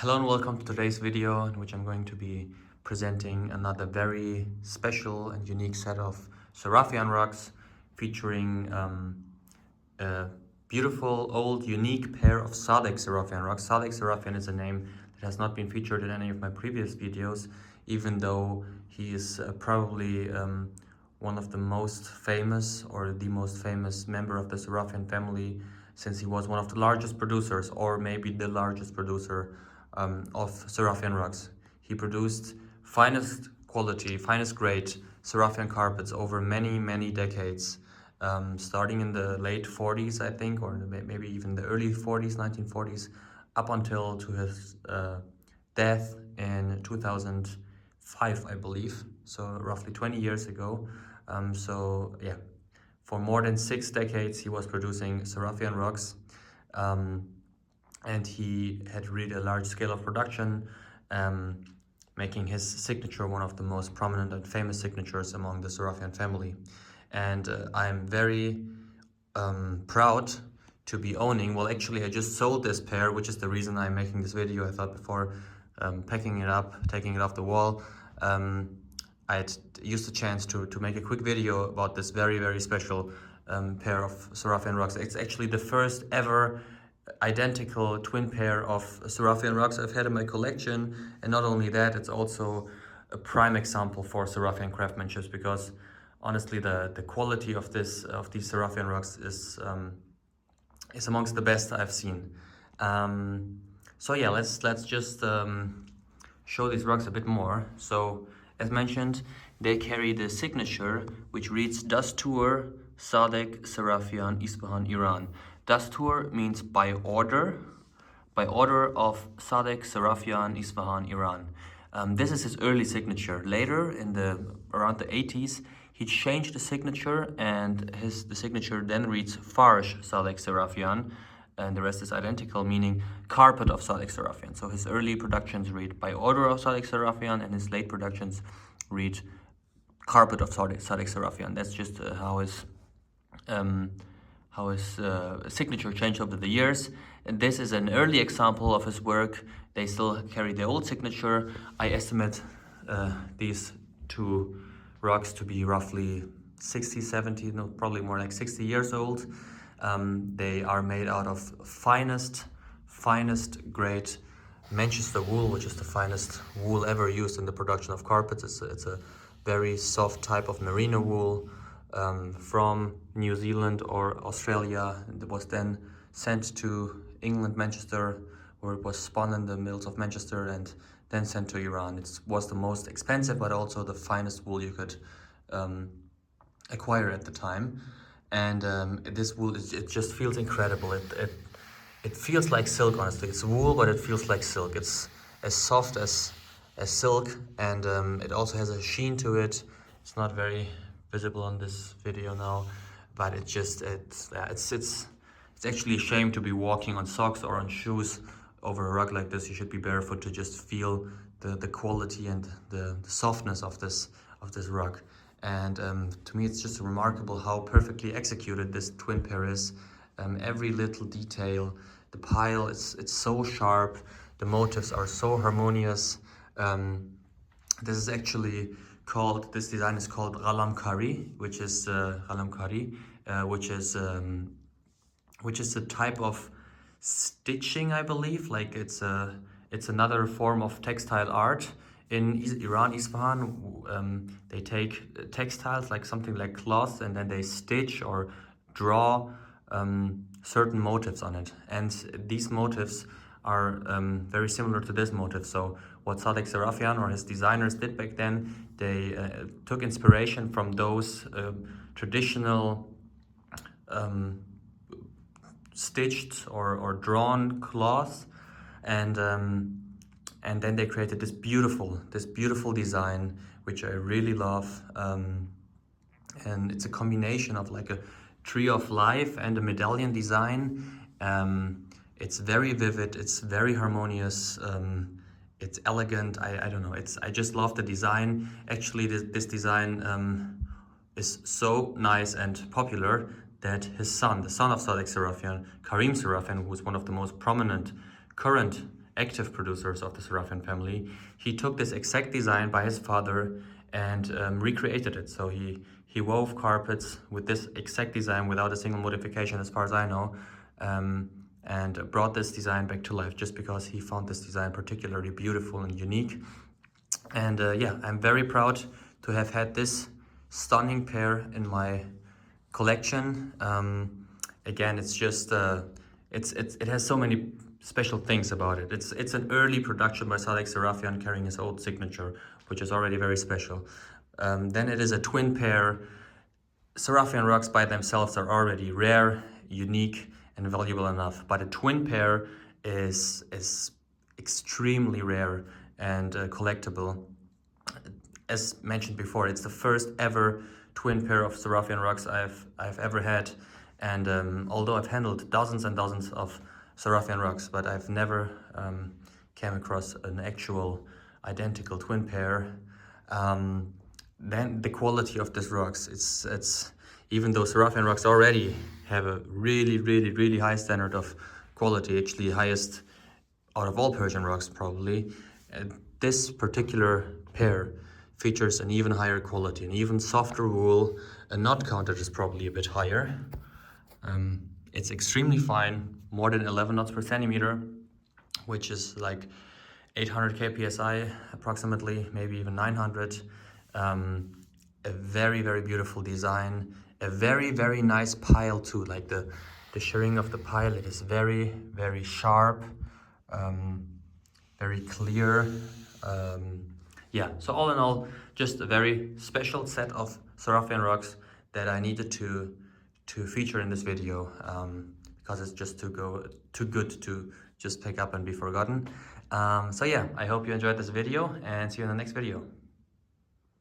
Hello and welcome to today's video, in which I'm going to be presenting another very special and unique set of Sarafian rugs featuring a beautiful, old, unique pair of Sadegh Seirafian rugs. Sadegh Seirafian is a name that has not been featured in any of my previous videos, even though he is probably one of the most famous or the most famous member of the Sarafian family, since he was one of the largest producers, or maybe the largest producer of Sarafian rugs. He produced finest quality, finest grade Sarafian carpets over many decades, starting in the late 40s, I think, or maybe even the early 40s, 1940s, up until to his death in 2005, I believe, so roughly 20 years ago. So yeah, for more than 6 decades he was producing Sarafian rugs. And he had really a large scale of production, making his signature one of the most prominent and famous signatures among the Sarafian family. And I'm very proud to be owning, well, actually I just sold this pair, which is the reason I'm making this video. I thought before packing it up, taking it off the wall, I'd used the chance to make a quick video about this very special pair of Sarafian rugs. It's actually the first ever identical twin pair of Sarafian rugs I've had in my collection, and not only that, it's also a prime example for Sarafian craftsmanship, because honestly the quality of these Sarafian rugs is amongst the best I've seen. So yeah, let's just show these rugs a bit more. So as mentioned, they carry the signature which reads Dastur Sadegh Seirafian, Isfahan, Iran. Dastur means by order of Sadegh Seirafian, Isfahan, Iran. This is his early signature. Later, around the 80s, he changed the signature, and the signature then reads Farsh Sadegh Seirafian, and the rest is identical, meaning carpet of Sadegh Seirafian. So his early productions read by order of Sadegh Seirafian, and his late productions read carpet of Sadegh Seirafian. That's just how his signature changed over the years. And this is an early example of his work. They still carry the old signature. I estimate these two rugs to be roughly 60, 70, no, probably more like 60 years old. They are made out of finest grade Manchester wool, which is the finest wool ever used in the production of carpets. It's a very soft type of merino wool from New Zealand or Australia. It was then sent to England, Manchester, where it was spun in the mills of Manchester, and then sent to Iran. It was the most expensive, but also the finest wool you could acquire at the time. And this wool, it just feels incredible. It feels like silk, honestly. It's wool, but it feels like silk. It's as soft as silk, and it also has a sheen to it. It's not very visible on this video now, but it's actually a shame to be walking on socks or on shoes over a rug like this. You should be barefoot to just feel the quality and the softness of this rug. And to me, it's just remarkable how perfectly executed this twin pair is. Every little detail, the pile, it's so sharp. The motifs are so harmonious. This is actually called, this design is called Qalamkari, which is which is a type of stitching, I believe. Like it's another form of textile art in Iran, Isfahan. They take textiles, like something like cloth, and then they stitch or draw certain motifs on it. And these motifs are very similar to this motif. So what Sadegh Seirafian or his designers did back then, they took inspiration from those traditional stitched or drawn cloths, and then they created this beautiful design, which I really love. And it's a combination of like a tree of life and a medallion design. It's very vivid, it's very harmonious, it's elegant. I don't know, I just love the design. Actually, this design is so nice and popular that his son, the son of Sadegh Seirafian, Karim Seirafian, who was one of the most prominent current active producers of the Sarafian family, he took this exact design by his father and recreated it. So he wove carpets with this exact design without a single modification, as far as I know, and brought this design back to life just because he found this design particularly beautiful and unique. And yeah, I'm very proud to have had this stunning pair in my collection. Again, it's just it has so many special things about it. It's an early production by Sadegh Seirafian carrying his old signature, which is already very special. Then it is a twin pair. Sarafian rugs by themselves are already rare, unique, and valuable enough, but a twin pair is extremely rare and collectible. As mentioned before, it's the first ever twin pair of Sarafian rugs I've ever had, and although I've handled dozens and dozens of Sarafian rugs, but I've never came across an actual identical twin pair. Then the quality of these rugs, it's even though Sarafian rugs already have a really high standard of quality, actually highest out of all Persian rugs probably, this particular pair features an even higher quality, an even softer wool. A knot count that is probably a bit higher. It's extremely fine, more than 11 knots per centimeter, which is like 800 kpsi approximately, maybe even 900. A very beautiful design, a very nice pile too. Like the shirring of the pile, it is very sharp, very clear. Yeah, so all in all, just a very special set of Sarafian rugs that I needed to feature in this video, because it's just too good to just pick up and be forgotten. So yeah, I hope you enjoyed this video, and see you in the next video.